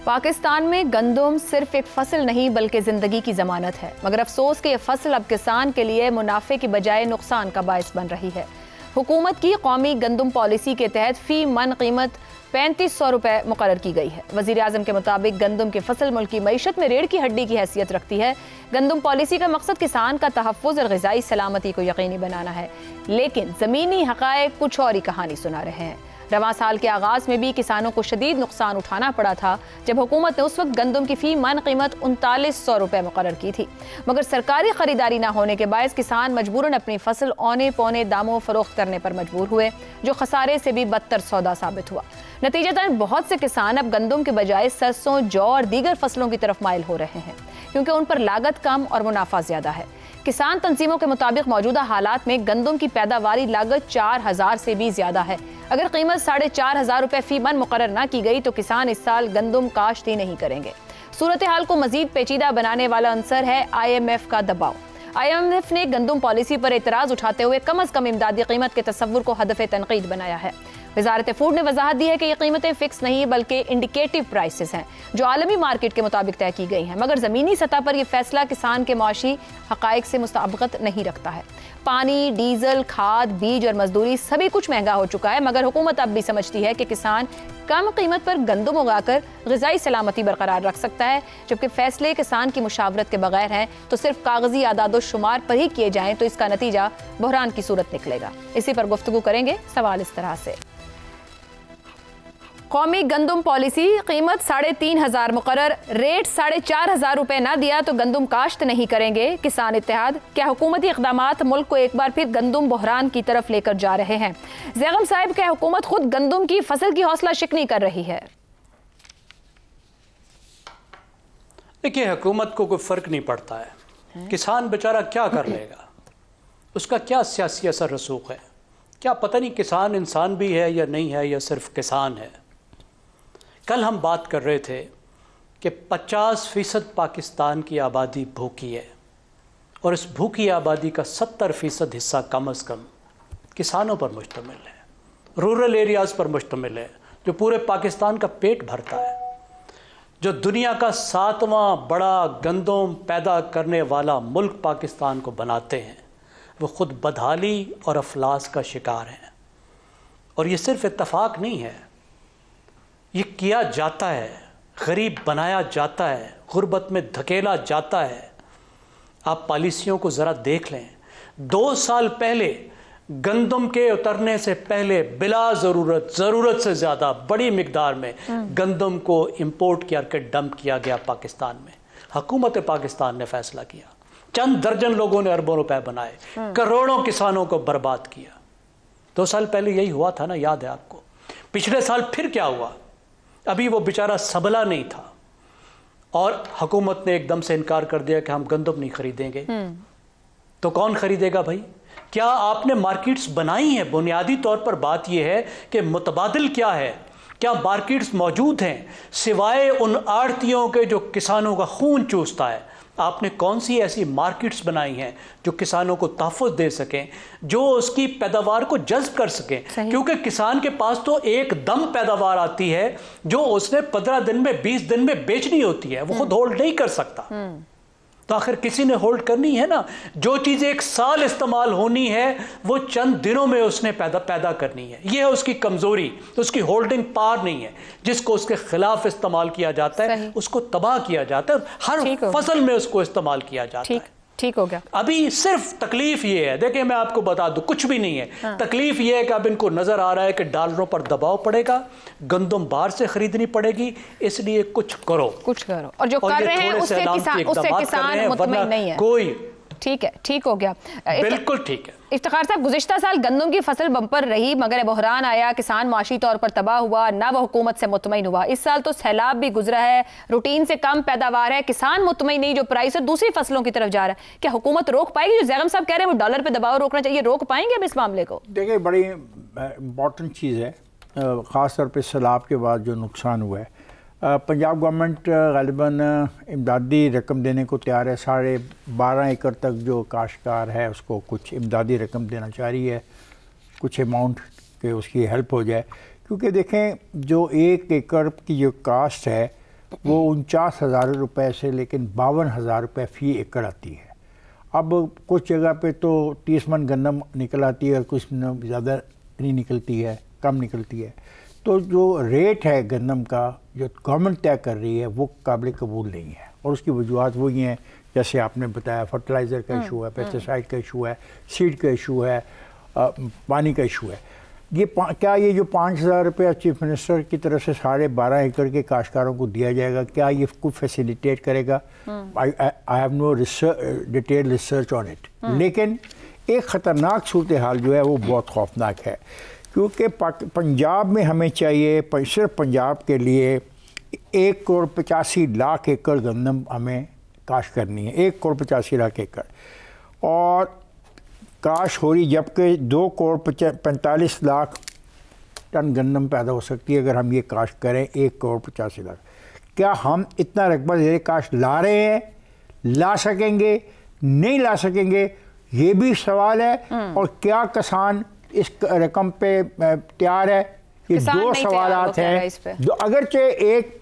पाकिस्तान में गंदम सिर्फ एक फसल नहीं बल्कि ज़िंदगी की ज़मानत है, मगर अफसोस कि यह फसल अब किसान के लिए मुनाफे की बजाय नुकसान का बायस बन रही है। हुकूमत की कौमी गंदम पॉलिसी के तहत फी मन कीमत 3500 रुपये मुकर्रर की गई है। वज़ीर आज़म के मुताबिक गंदम की फसल मुल्क की मईशत में रीढ़ की हड्डी की हैसियत रखती है। गंदम पॉलिसी का मकसद किसान का तहफ़्फ़ुज़ और ग़िज़ाई सलामती को यकीनी बनाना है, लेकिन ज़मीनी हक़ाइक़ कुछ और ही कहानी सुना रहे हैं। रवां साल के आगाज़ में भी किसानों को शदीद नुकसान उठाना पड़ा था, जब हुकूमत ने उस वक्त गंदम की फी मन कीमत 3900 रुपये मुकर्रर की थी, मगर सरकारी खरीदारी न होने के बायस किसान मजबूरन अपनी फसल औने पौने दामों फरोख्त करने पर मजबूर हुए, जो खसारे से भी बदतर सौदा साबित हुआ। नतीजतन बहुत से किसान अब गंदम के बजाय सरसों, जौ और दीगर फसलों की तरफ माइल हो रहे हैं, क्योंकि उन पर लागत कम और मुनाफा ज्यादा है। किसान तंजीमों के मुताबिक मौजूदा हालात में गंदम की पैदावारी लागत 4000 से भी ज्यादा है। अगर कीमत 4500 रुपये फी मन मुकर्रर न की गई तो किसान इस साल गंदम काश्त ही नहीं करेंगे। सूरत हाल को मजीद पेचीदा बनाने वाला अंसर है IMF का दबाव। IMF ने गंदम पॉलिसी पर एतराज़ उठाते हुए कम अज़ कम इमदादी कीमत के तस्वुर को हदफ़ तनकीद बनाया है। वज़ारत फूड ने वजाहत दी है कि ये कीमतें फिक्स नहीं बल्कि इंडिकेटिव प्राइसेस हैं, जो आलमी मार्केट के मुताबिक तय की गई हैं, मगर ज़मीनी सतह पर यह फैसला किसान के माशी हक़ाइक़ से मुताबिकत नहीं रखता है। पानी, डीजल, खाद, बीज और मजदूरी सभी कुछ महंगा हो चुका है, मगर हुकूमत अब भी समझती है कि किसान कम कीमत पर गंदम उगाकर ग़िज़ाई सलामती बरकरार रख सकता है। जबकि फैसले किसान की मुशावरत के बगैर हैं तो सिर्फ कागजी आदादो शुमार पर ही किए जाएं तो इसका नतीजा बहरान की सूरत निकलेगा। इसी पर गुफ्तगू करेंगे। सवाल इस तरह से, कौमी गंदम पॉलिसी कीमत 3500 मुकर्रर, रेट 4500 रुपये ना दिया तो गंदम काश्त नहीं करेंगे किसान इत्तेहाद। क्या हुकूमती इक़दामात मुल्क को एक बार फिर गंदम बहरान की तरफ लेकर जा रहे हैं? ज़ैगम साहब, क्या हुकूमत खुद गंदम की फसल की हौसला शिकनी कर रही है? देखिए, हुकूमत को कोई फ़र्क नहीं पड़ता है, किसान बेचारा क्या कर लेगा, उसका क्या सियासी असर रसूख है, क्या पता नहीं किसान इंसान भी है या नहीं है या सिर्फ किसान है। कल हम बात कर रहे थे कि 50% पाकिस्तान की आबादी भूखी है और इस भूखी आबादी का 70% हिस्सा कम अज़ कम किसानों पर मुश्तमिल है, रूरल एरियाज़ पर मुश्तमिल है, जो पूरे पाकिस्तान का पेट भरता है। जो दुनिया का 7वां बड़ा गंदम पैदा करने वाला मुल्क पाकिस्तान को बनाते हैं, वो ख़ुद बदहाली और अफलास का शिकार हैं। और ये सिर्फ इत्तफाक नहीं है, ये किया जाता है, गरीब बनाया जाता है, गुर्बत में धकेला जाता है। आप पॉलिसियों को ज़रा देख लें। 2 साल पहले गंदम के उतरने से पहले बिला ज़रूरत से ज़्यादा बड़ी मिकदार में गंदम को इंपोर्ट किया कर डंप किया गया पाकिस्तान में। हुकूमत पाकिस्तान ने फैसला किया, चंद दर्जन लोगों ने अरबों रुपए बनाए, करोड़ों किसानों को बर्बाद किया। 2 साल पहले यही हुआ था ना, याद है आपको? पिछले साल फिर क्या हुआ? अभी वो बेचारा सबला नहीं था और हुकूमत ने एकदम से इनकार कर दिया कि हम गंदम नहीं खरीदेंगे। तो कौन खरीदेगा भाई? क्या आपने मार्केट्स बनाई हैं? बुनियादी तौर पर बात यह है कि मुतबादिल क्या है, क्या मार्केट्स मौजूद हैं सिवाय उन आड़तियों के जो किसानों का खून चूसता है? आपने कौन सी ऐसी मार्केट्स बनाई हैं जो किसानों को तहफ़्फ़ुज़ दे सकें, जो उसकी पैदावार को जज़्ब कर सकें? क्योंकि किसान के पास तो एकदम पैदावार आती है जो उसने 15 दिन में 20 दिन में बेचनी होती है, वो खुद होल्ड नहीं कर सकता। तो आखिर किसी ने होल्ड करनी है ना। जो चीज़ 1 साल इस्तेमाल होनी है वो चंद दिनों में उसने पैदा करनी है। ये है उसकी कमज़ोरी, तो उसकी होल्डिंग पावर नहीं है। जिसको उसके खिलाफ इस्तेमाल किया जाता है उसको तबाह किया जाता है, हर फसल में उसको इस्तेमाल किया जाता है। ठीक हो गया। अभी सिर्फ तकलीफ ये है, देखिए मैं आपको बता दूं, कुछ भी नहीं है। तकलीफ ये है कि अब इनको नजर आ रहा है कि डॉलरों पर दबाव पड़ेगा, गंदम बाहर से खरीदनी पड़ेगी, इसलिए कुछ करो और जो कर रहे हैं उससे किसान मुतमईन नहीं है कोई। ठीक है, ठीक हो गया, बिल्कुल ठीक है। इफ्तिखार साहब, गुज़िश्ता साल गंदम की फसल बम्पर रही, मगर बहरान आया, किसान माशी तौर पर तबाह हुआ, ना वह हुकूमत से मुतमईन हुआ। इस साल तो सैलाब भी गुजरा है, रूटीन से कम पैदावार है, किसान मुतमईन नहीं, जो प्राइस है दूसरी फसलों की तरफ जा रहा है। क्या हुकूमत रोक पाएगी? जो ज़ैगम साहब कह रहे हैं वो डॉलर पे दबाव रोकना चाहिए, रोक पाएंगे अब इस मामले को? देखिए, बड़ी इम्पॉर्टेंट चीज़ है, ख़ास तौर पर सैलाब के बाद जो नुकसान हुआ है। पंजाब गवर्नमेंट गालिबन इमदादी रकम देने को तैयार है। 12.5 एकड़ तक जो काश्तकार है उसको कुछ इमदादी रकम देना चाह रही है, कुछ अमाउंट के उसकी हेल्प हो जाए। क्योंकि देखें, जो 1 एकड़ की जो कास्ट है वो 49,000 रुपये से लेकिन 52,000 रुपये फ़ी एकड़ आती है। अब कुछ जगह पे तो 30 मन गंदम निकल आती है, कुछ ज़्यादा नहीं निकलती है, कम निकलती है। तो जो रेट है गंदम का जो गवर्नमेंट तय कर रही है वो काबिल कबूल नहीं है, और उसकी वजूहत वही हैं जैसे आपने बताया, फर्टिलाइज़र का इशू है, पेस्टिसाइड का इशू है, सीड का इशू है, पानी का इशू है। क्या ये जो 5,000 रुपये चीफ मिनिस्टर की तरफ से 12.5 एकड़ के काश्तकारों को दिया जाएगा, क्या ये कुछ फैसिलिटेट करेगा? I have no detail research on it. लेकिन एक ख़तरनाक सूरत हाल जो है वो बहुत खौफनाक है, क्योंकि पंजाब में हमें चाहिए, सिर्फ पंजाब के लिए 1,85,00,000 एकड़ गंदम हमें काश्त करनी है, 1,85,00,000 एकड़, और काश हो रही, जबकि 2,45,00,000 टन गंदम पैदा हो सकती है अगर हम ये काश्त करें 1,85,00,000। क्या हम इतना रकबा ज़ेरे काश्त ला रहे हैं, ला सकेंगे, नहीं ला सकेंगे, ये भी सवाल है। और क्या किसान इस रकम पे तैयार है? ये दो सवालात हैं। अगरचे एक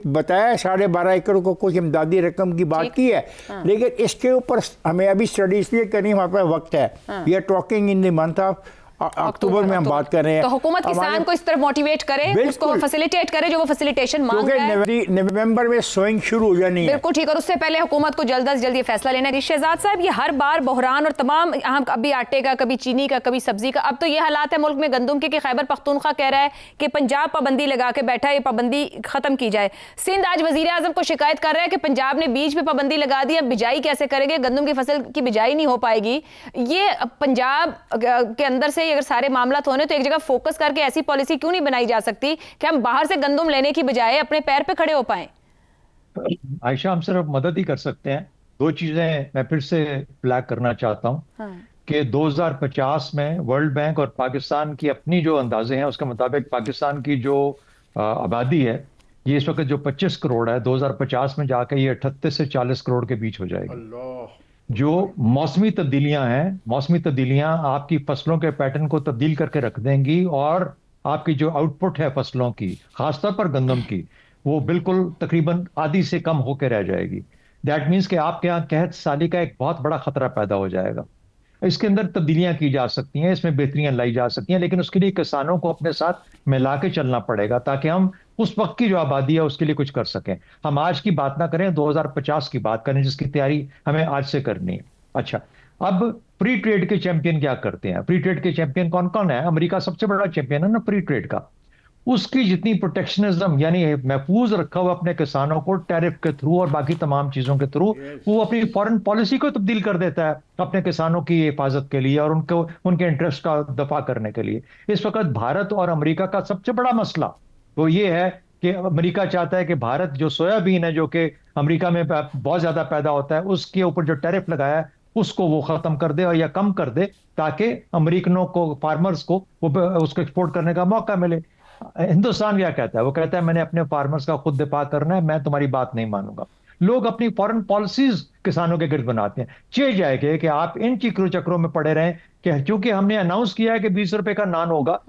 बताया 12.5 एकड़ को कुछ इमदादी रकम की बात की है, लेकिन इसके ऊपर हमें अभी स्टडी इसलिए करनी, हमारे पास वक्त है। We are talking in the month of October में हम बात कर रहे हैं। तो हुकूमत किसान को इस तरफ मोटिवेट करे, उसको फैसिलिटेट करे जो वो फैसिलिटेशन मांग रहा है। नवंबर में सोइंग शुरू हो जानी है। बिल्कुल ठीक। और उससे पहले हुकूमत को जल्द से जल्द ये फैसला लेना है। शहजाद साहब, ये हर बार बहरान और तमाम हम कभी आटे का, कभी चीनी का, कभी सब्जी का, अब तो ये हालात है मुल्क में गंदम के कि खैबर पख्तूनख्वा कह रहा है कि पंजाब पाबंदी लगा के बैठा है, ये पाबंदी खत्म की जाए। सिंध आज वजीर आजम को शिकायत कर रहा है कि पंजाब ने बीज पे पाबंदी लगा दी, अब बिजाई कैसे करेंगे, गंदम की फसल की बिजाई नहीं हो पाएगी। ये पंजाब के अंदर से अगर सारे मामला होने तो एक जगह फोकस करके ऐसी पॉलिसी क्यों नहीं बनाई जा सकती कि हम बाहर से गंदम लेने की बजाय अपने पैर पे खड़े हो पाएं? आयशा, हम सिर्फ मदद ही कर सकते हैं। दो चीजें मैं फिर से फ्लैग करना चाहता हूं कि 2050 में वर्ल्ड बैंक और पाकिस्तान की अपनी जो अंदाजे हैं उसके मुताबिक पाकिस्तान की जो आबादी है ये इस वक्त जो 25 करोड़ है, 2050 में जाकर ये 38 से 40 करोड़ के बीच हो जाएगी। जो मौसमी तब्दीलियां हैं, मौसमी तब्दीलियां आपकी फसलों के पैटर्न को तब्दील करके रख देंगी, और आपकी जो आउटपुट है फसलों की, खासतौर पर गंदम की, वो बिल्कुल तकरीबन आधी से कम होकर रह जाएगी। दैट मीन्स कि आपके यहाँ कहत साली का एक बहुत बड़ा खतरा पैदा हो जाएगा। इसके अंदर तब्दीलियां की जा सकती हैं, इसमें बेहतरियां लाई जा सकती हैं, लेकिन उसके लिए किसानों को अपने साथ मिला के चलना पड़ेगा ताकि हम उस वक्त की जो आबादी है उसके लिए कुछ कर सकें। हम आज की बात ना करें, 2050 की बात करें जिसकी तैयारी हमें आज से करनी है। अच्छा, अब फ्री ट्रेड के चैंपियन क्या करते हैं? फ्री ट्रेड के चैंपियन कौन कौन है? अमेरिका सबसे बड़ा चैंपियन है ना फ्री ट्रेड का। उसकी जितनी प्रोटेक्शनिज्म यानी महफूज रखा हुआ अपने किसानों को टैरिफ के थ्रू और बाकी तमाम चीजों के थ्रू, वो अपनी फॉरेन पॉलिसी को तब्दील कर देता है अपने किसानों की हिफाजत के लिए और उनको उनके इंटरेस्ट का दफा करने के लिए। इस वक्त भारत और अमेरिका का सबसे बड़ा मसला वो ये है कि अमेरिका चाहता है कि भारत जो सोयाबीन है जो कि अमेरिका में बहुत ज्यादा पैदा होता है उसके ऊपर जो टैरिफ लगाया है उसको वो खत्म कर दे और या कम कर दे ताकि अमेरिकनों को, फार्मर्स को वो उसको एक्सपोर्ट करने का मौका मिले। हिंदुस्तान क्या कहता है? वो कहता है मैंने अपने फार्मर्स का खुद दिफा करना है, मैं तुम्हारी बात नहीं मानूंगा। लोग अपनी फॉरेन पॉलिसीज किसानों के गिर्द बनाते हैं। चे जाएगा कि आप इन चिकरों चक्रों में पड़े रहें कि चूंकि हमने अनाउंस किया है कि 20 रुपए का नान होगा,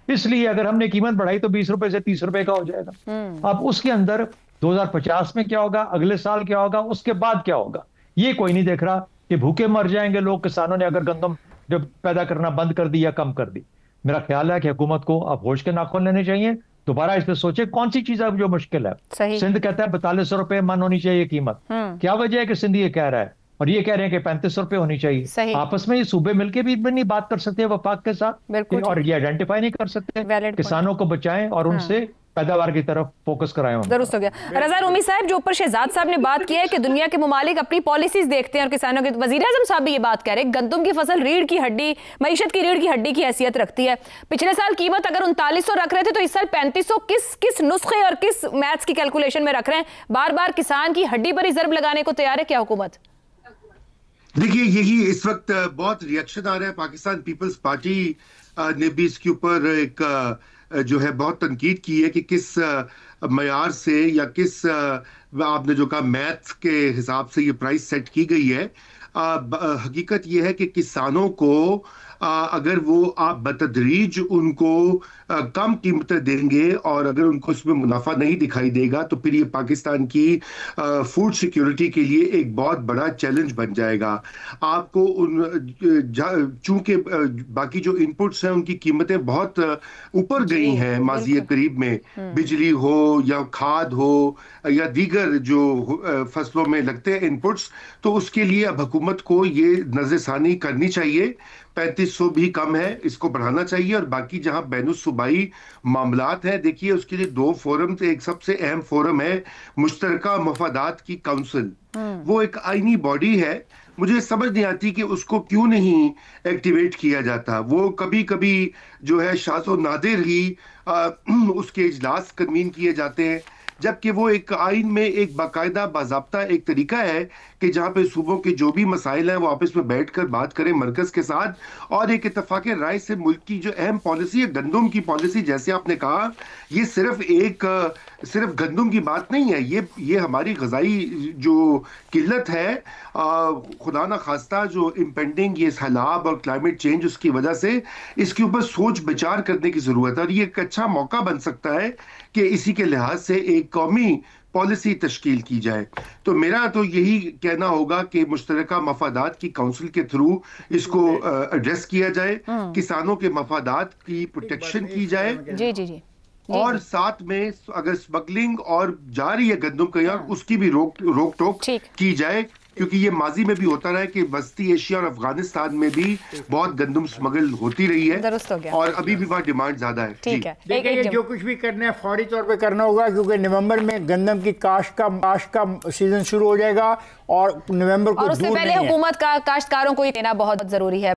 इसलिए अगर हमने कीमत बढ़ाई तो 20 रुपए से 30 रुपए का हो जाएगा। अब उसके अंदर 2050 में क्या होगा, अगले साल क्या होगा, उसके बाद क्या होगा, ये कोई नहीं देख रहा। कि भूखे मर जाएंगे लोग किसानों ने अगर गंदम जब पैदा करना बंद कर दी या कम कर दी। मेरा ख्याल है कि हुकूमत को अब होश के नाखून लेने चाहिए, दोबारा इस पे सोचे कौन सी चीज है जो मुश्किल है। सिंध कहता है 4200 रुपए मन होनी चाहिए कीमत, क्या वजह है कि सिंध ये कह रहा है और ये कह रहे हैं कि 3500 रुपए होनी चाहिए। आपस में ये सूबे मिलकर भी नहीं बात कर सकते वफाक के साथ और ये आइडेंटिफाई नहीं कर सकते। किसानों को बचाएं और उनसे पैदावार की तरफ फोकस कराएं। दुरुस्त हो गया। रजा रूमी साहब, जो ऊपर शहजाद साहब ने बात की है कि दुनिया के मुमालिक अपनी पॉलिसीज देखते हैं और किसानों के, वजीर आजम साहब भी ये बात कह रहे हैं गंदम की फसल रीढ़ की हड्डी, मईशत की रीढ़ की हड्डी की हैसियत रखती है। पिछले साल कीमत अगर 3900 रख रहे थे तो इस साल 3500 किस नुस्खे और किस मैथ्स की कैलकुलेशन में रख रहे हैं? बार बार किसान की हड्डी पर ही ज़र्ब लगाने को तैयार है क्या हुकूमत? देखिए, यही इस वक्त बहुत रिएक्शन आ रहा है। पाकिस्तान पीपल्स पार्टी ने भी इसके ऊपर एक जो है बहुत तनकीद की है कि किस मयार से या किस आपने जो कहा मैथ्स के हिसाब से ये प्राइस सेट की गई है। हकीकत यह है कि किसानों को अगर वो आप बतदरीज उनको कम कीमतें देंगे और अगर उनको इसमें मुनाफा नहीं दिखाई देगा तो फिर ये पाकिस्तान की फूड सिक्योरिटी के लिए एक बहुत बड़ा चैलेंज बन जाएगा। आपको चूंकि बाकी जो इनपुट्स हैं उनकी कीमतें बहुत ऊपर गई हैं माज़ी करीब में, बिजली हो या खाद हो या दीगर जो फसलों में लगते हैं इनपुट्स, तो उसके लिए अब हुकूमत को ये नज़रसानी करनी चाहिए। 3500 भी कम है, इसको बढ़ाना चाहिए। और बाकी जहां बैनुसूबाई मामलात हैं, देखिए उसके लिए 2 फोरम थे। एक सबसे अहम फोरम है मुश्तरका मफादात की काउंसिल, वो एक आईनी बॉडी है। मुझे समझ नहीं आती कि उसको क्यों नहीं एक्टिवेट किया जाता। वो कभी कभी जो है शाज़ो नादिर ही उसके इजलास कन्वीन किए जाते हैं, जबकि वो एक आइन में एक बाकायदा बाज़ाब्ता एक तरीका है कि जहाँ पे सूबों के जो भी मसाइल हैं वो आपस में बैठकर बात करें मरकज़ के साथ, और एक इत्तफाक राय से मुल्क की जो अहम पॉलिसी है गंदम की पॉलिसी, जैसे आपने कहा, ये सिर्फ गंदम की बात नहीं है, ये हमारी ग़ज़ाई जो किल्लत है, खुदा ना खास्ता जो इम्पेंडिंग ये सैलाब और क्लाइमेट चेंज उसकी वजह से, इसके ऊपर सोच विचार करने की ज़रूरत है। और ये एक अच्छा मौका बन सकता है कि इसी के लिहाज से एक कौमी पॉलिसी तश्कील की जाए। तो मेरा तो यही कहना होगा कि मुश्तरका मफादात की काउंसिल के थ्रू इसको एड्रेस किया जाए, किसानों के मफादात की प्रोटेक्शन की जाए। जी जी जी। और साथ में अगर स्मगलिंग और जा रही है गंदम का यहाँ, उसकी भी रोक टोक की जाए, क्योंकि ये माजी में भी होता रहा है कि वस्ती एशिया और अफगानिस्तान में भी बहुत गंदम स्मगल होती रही है, और अभी भी वहाँ डिमांड ज्यादा है। ठीक है, देखिए जो कुछ भी करना है फौरी तौर पे करना होगा, क्योंकि नवंबर में गंदम की काश्त का सीजन शुरू हो जाएगा और नवंबर को और उससे पहले हुकूमत का काश्तकारों को ये देना बहुत जरूरी है।